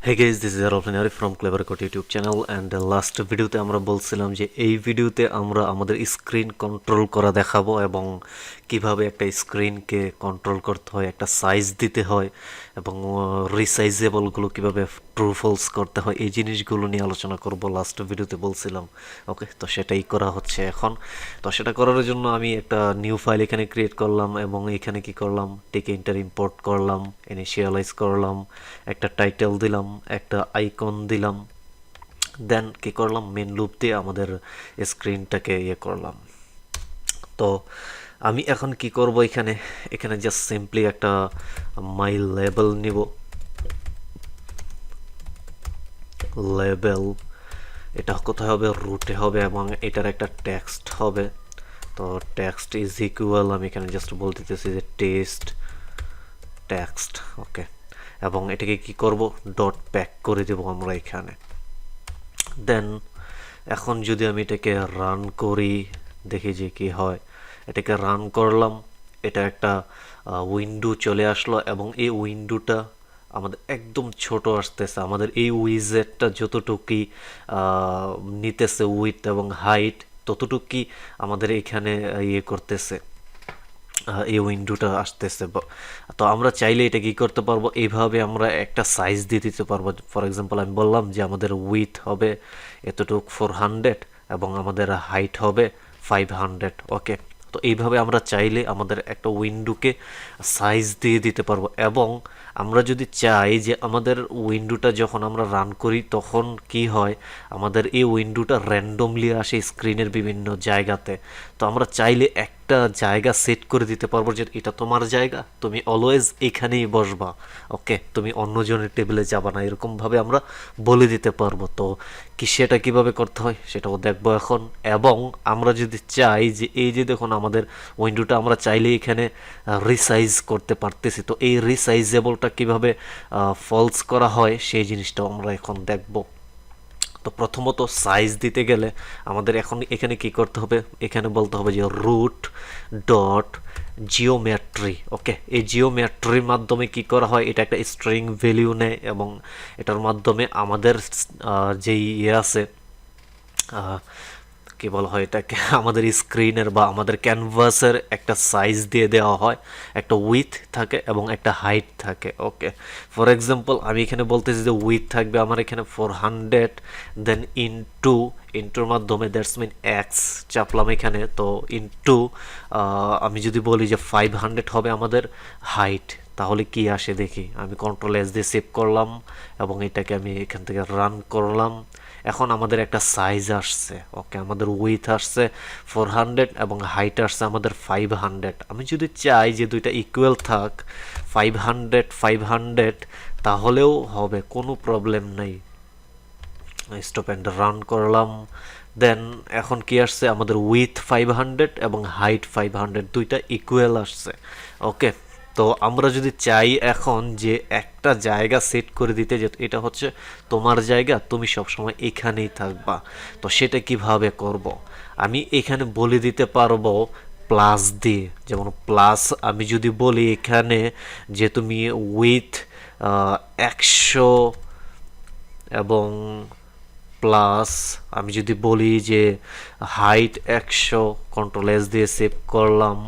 Hey guys, this is Arif from CleaverCode YouTube channel and last ভিডিওতে আমরা বলছিলাম যে এই ভিডিওতে আমরা আমাদের স্ক্রিন কন্ট্রোল করা দেখাবো এবং কিভাবে একটা স্ক্রিনকে কন্ট্রোল করতে হয়, একটা সাইজ দিতে হয় এবং রিসাইজেবলগুলো কিভাবে ট্রু ফলস করতে হয় এই জিনিসগুলো নিয়ে আলোচনা করব লাস্ট ভিডিওতে বলছিলাম। ওকে, তো সেটাই করা হচ্ছে এখন। তো সেটা করার জন্য আমি একটা নিউ ফাইল এখানে ক্রিয়েট করলাম এবং এখানে কি করলাম, TKinter ইম্পোর্ট করলাম, ইনিশিয়ালাইজ করলাম, একটা টাইটেল দিলাম, একটা আইকন দিলাম, দেন কি করলাম, মেন লুপ দিয়ে আমাদের স্ক্রিনটাকে করলাম। তো আমি এখন কি করব, এখানে এখানে জাস্ট সিম্পলি একটা মাই লেবেল নিব, লেবেল এটা কোথায় হবে, রুটে হবে এবং এটার একটা টেক্সট হবে। তো টেক্সট ইজ ইকুয়াল, আমি এখানে জাস্ট বলতে দিতেছি যে টেক্সট টেক্সট। ওকে, এবং এটাকে কি করব, ডট প্যাক করে দেব আমরা এখানে। দেন এখন যদি আমি এটাকে রান করি, দেখি যে কি হয়। এটাকে রান করলাম, এটা একটা উইন্ডো চলে আসলো এবং এই উইন্ডোটা আমাদের একদম ছোট আসতেছে। আমাদের এই উইজেটটা যতটুকুই নিতেছে উইডথ এবং হাইট, ততটুকুই আমাদের এখানে করতেছে, এই উইন্ডোটা আসতেছে। তো আমরা চাইলে এটা কি করতে পারবো, এইভাবে আমরা একটা সাইজ দিয়ে দিতে পারবো। ফর এক্সাম্পল আমি বললাম যে আমাদের উইথ হবে এতটুক 400 এবং আমাদের হাইট হবে 500। ওকে, তো এইভাবে আমরা চাইলে আমাদের একটা উইন্ডোকে সাইজ দিয়ে দিতে পারবো। এবং আমরা যদি চাই যে আমাদের উইন্ডোটা যখন আমরা রান করি তখন কি হয়, আমাদের এই উইন্ডোটা র্যান্ডমলি আসে স্ক্রিনের বিভিন্ন জায়গাতে। তো আমরা চাইলে একটা জায়গা সেট করে দিতে পারবো যে এটা তোমার জায়গা, তুমি অলওয়েজ এখানেই বসবা। ওকে, তুমি অন্যজনের টেবিলে যাবা না, এরকমভাবে আমরা বলে দিতে পারবো। তো কি সেটা কিভাবে করতে হয় সেটাও দেখবো এখন। এবং আমরা যদি চাই যে এই যে দেখুন আমাদের উইন্ডোটা আমরা চাইলে এখানে রিসাইজ করতে পারতেছি, তো এই রিসাইজেবলটা কিভাবে ফলস করা হয় সেই জিনিসটাও আমরা এখন দেখব। তো প্রথমত সাইজ দিতে গেলে আমাদের এখন এখানে কি করতে হবে, এখানে বলতে হবে যে রুট ডট জিওমেট্রি। ওকে, এই জিওমেট্রির মাধ্যমে কি করা হয়, এটা একটা স্ট্রিং ভ্যালিউ নেয় এবং এটার মাধ্যমে আমাদের যেই আছে কি বলা হয় এটাকে, আমাদের স্ক্রিনের বা আমাদের ক্যানভাসের একটা সাইজ দিয়ে দেওয়া হয়, একটা উইথ থাকে এবং একটা হাইট থাকে। ওকে, ফর এক্সাম্পল আমি এখানে বলতেছি যে উইথ থাকবে আমার এখানে 400, দেন ইন্টুর মাধ্যমে দ্যাটস মিন এক্স চাপলাম এখানে। তো ইন্টু আমি যদি বলি যে 500 হবে আমাদের হাইট, তাহলে কি আসে দেখি। আমি কন্ট্রোল এস দিয়ে সেভ করলাম এবং এটাকে আমি এখান থেকে রান করলাম। এখন আমাদের একটা সাইজ আসছে। ওকে, আমাদের উইথ আসছে 400 এবং হাইট আসছে আমাদের 500। আমি যদি চাই যে দুইটা ইকুয়াল থাক 500 তাহলেও হবে, কোনো প্রবলেম নাই। স্টপ অ্যান্ড রান করলাম। দেন এখন কি আসছে, আমাদের উইথ 500 এবং হাইট 500 দুইটা ইকুয়াল আসছে। ওকে, তো আমরা যদি চাই এখন যে একটা জায়গা সেট করে দিতে, যে এটা হচ্ছে তোমার জায়গা, তুমি সবসময় এখানেই থাকবা, তো সেটা কিভাবে করব, আমি এখানে বলে দিতে পারবো প্লাস দিয়ে। যেমন প্লাস আমি যদি বলি এখানে যে তুমি উইথ 100 এবং প্লাস আমি যদি বলি যে হাইট 100, কন্ট্রোল এস দিয়ে সেভ করলাম।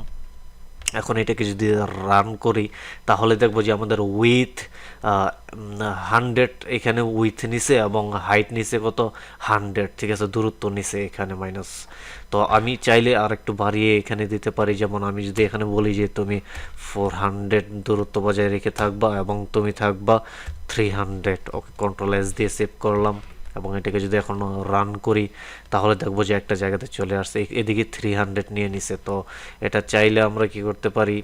এখন এটাকে যদি রান করি তাহলে দেখবো যে আমাদের উইথ 100 এখানে উইথ নিছে এবং হাইট নিছে কত 100। ঠিক আছে, দূরত্ব নিছে এখানে মাইনাস। তো আমি চাইলে আর একটু বাড়িয়ে এখানে দিতে পারি। যেমন আমি যদি এখানে বলি যে তুমি 400 দূরত্ব বজায় রেখে থাকবা এবং তুমি থাকবা 300। ওকে, কন্ট্রোল এস দিয়ে সেভ করলাম এবং এটাকে যদি এখন রান করি তাহলে দেখবো যে একটা জায়গাতে চলে আসছে, এদিকে 300 নিয়ে নিছে। তো এটা চাইলে আমরা কি করতে পারি,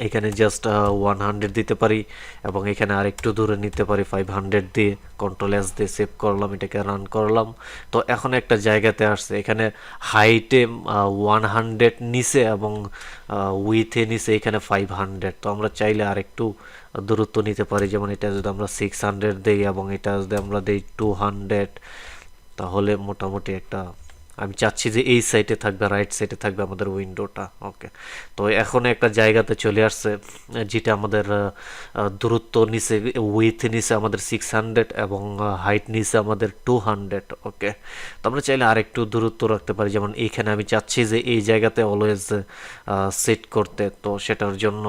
এখানে জাস্ট 100 দিতে পারি এবং এখানে আরেকটু দূরে নিতে পারি 500 দিয়ে। কন্ট্রোল এস দিয়ে সেভ করলাম, এটাকে রান করলাম। তো এখন একটা জায়গাতে আসছে, এখানে হাইটে 100 নিচে এবং উইথে নিচে এখানে 500। তো আমরা চাইলে আরেকটু দূরত্ব নিতে পারি, যেমন এটা যদি আমরা 600 দিই এবং এটা যদি আমরা দিই 200, তাহলে মোটামুটি একটা আমি চাচ্ছি যে এই সাইডে থাকবে, রাইট সাইডে থাকবে আমাদের উইন্ডোটা। ওকে, তো এখন একটা জায়গাতে চলে আসছে যেটা আমাদের দূরত্ব নিচে, উইথ নিচে আমাদের 600 এবং হাইট নিচে আমাদের 200। ওকে, তো আমরা চাইলে আরেকটু দূরত্ব রাখতে পারি, যেমন এইখানে আমি চাচ্ছি যে এই জায়গাতে অলওয়েজ সেট করতে। তো সেটার জন্য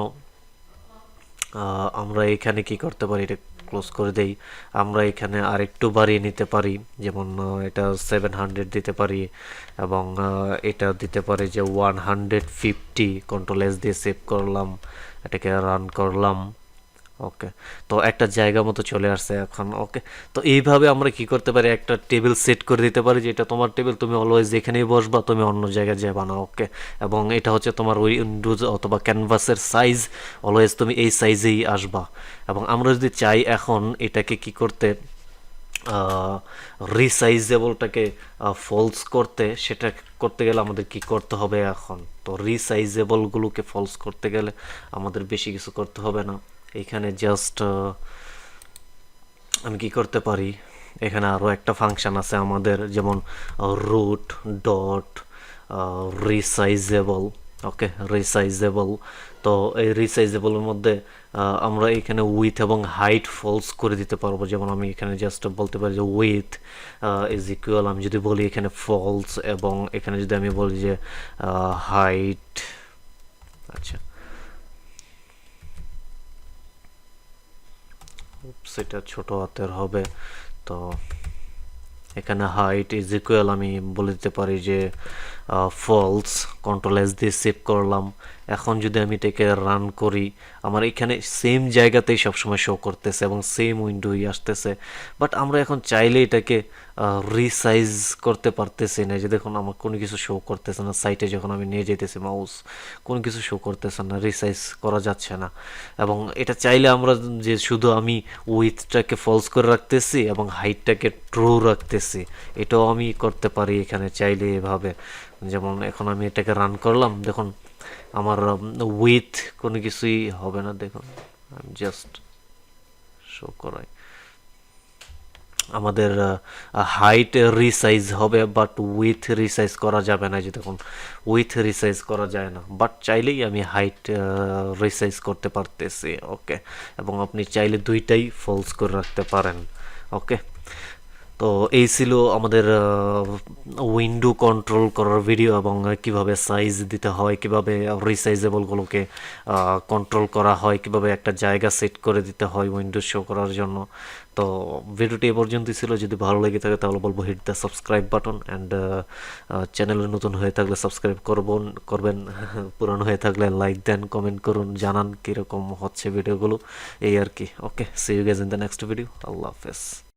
আমরা এখানে কি করতে পারি, এটা ক্লোজ করে দেই। আমরা এখানে আরেকটু বাড়িয়ে নিতে পারি, যেমন এটা 700 দিতে পারি, এবং এটা দিতে পারি যে 150। কন্ট্রোল এস দিয়ে সেভ করলাম, এটাকে রান করলাম। ওকে, তো একটা জায়গা মতো চলে আসছে এখন। ওকে, তো এইভাবে আমরা কি করতে পারি, একটা টেবিল সেট করে দিতে পারি যে এটা তোমার টেবিল, তুমি অলওয়েজ যেখানেই বসবা, তুমি অন্য জায়গায় যাবা না। ওকে, এবং এটা হচ্ছে তোমার উইন্ডোজ অথবা ক্যানভাসের সাইজ, অলওয়েজ তুমি এই সাইজেই আসবা। এবং আমরা যদি চাই এখন এটাকে কি করতে, রিসাইজেবলটাকে ফলস করতে, সেটা করতে গেলে আমাদের কি করতে হবে এখন। তো রিসাইজেবলগুলোকে ফলস করতে গেলে আমাদের বেশি কিছু করতে হবে না। এখানে জাস্ট আমি কি করতে পারি, এখানে আরও একটা ফাংশন আছে আমাদের, যেমন রুট ডট রিসাইজেবল। ওকে, রিসাইজেবল। তো এই রিসাইজেবলের মধ্যে আমরা এখানে উইথ এবং হাইট ফলস করে দিতে পারবো। যেমন আমি এখানে জাস্ট বলতে পারি যে উইথ ইজ ইকুয়াল, আমি যদি বলি এখানে ফলস, এবং এখানে যদি আমি বলি যে হাইট, আচ্ছা সেটা ছোট হাতের হবে। তো এখানে হাইট ইজ ইকুয়াল আমি বলে দিতে পারি যে ফলস। কন্ট্রোল এস দিয়ে সেভ করলাম। এখন যদি আমি এটাকে রান করি, আমার এখানে সেম জায়গাতেই সবসময় শো করতেছে এবং সেম উইন্ডোই আসতেছে। বাট আমরা এখন চাইলে এটাকে রিসাইজ করতে পারতেছি না। যে দেখুন আমার কোনো কিছু শো করতেছে না, সাইটে যখন আমি নিয়ে যেতেছি মাউস কোনো কিছু শো করতেছে না, রিসাইজ করা যাচ্ছে না। এবং এটা চাইলে আমরা যে শুধু আমি উইথটাকে ফলস করে রাখতেছি এবং হাইটটাকে ট্রু রাখতেছি, এটাও আমি করতে পারি এখানে চাইলে এভাবে। যেমন এখন আমি এটাকে রান করলাম, দেখুন আমার উইথ কোনো কিছুই হবে না। দেখুন আমি জাস্ট শো করাই, আমাদের হাইট রিসাইজ হবে, বাট উইথ রিসাইজ করা যাবে না। যে দেখুন উইথ রিসাইজ করা যায় না, বাট চাইলেই আমি হাইট রিসাইজ করতে পারতেছি। ওকে, এবং আপনি চাইলে দুইটাই ফলস করে রাখতে পারেন। ওকে, তো এই ছিল আমাদের উইন্ডো কন্ট্রোল করার ভিডিও, এবং কিভাবে সাইজ দিতে হয়, কিভাবে রিসাইজেবলগুলোকে কন্ট্রোল করা হয়, কিভাবে একটা জায়গা সেট করে দিতে হয় উইন্ডো শো করার জন্য। তো ভিডিওটি এ পর্যন্তই ছিল। যদি ভালো লেগে থাকে তাহলে বলবো hit the subscribe button, and চ্যানেলে নতুন হয়ে থাকলে সাবস্ক্রাইব করবেন, পুরানো হয়ে থাকলে লাইক দেন, কমেন্ট করুন, জানান কীরকম হচ্ছে ভিডিওগুলো, এই আর কি। Okay, see you guys in the next video. আল্লাহ হাফেজ।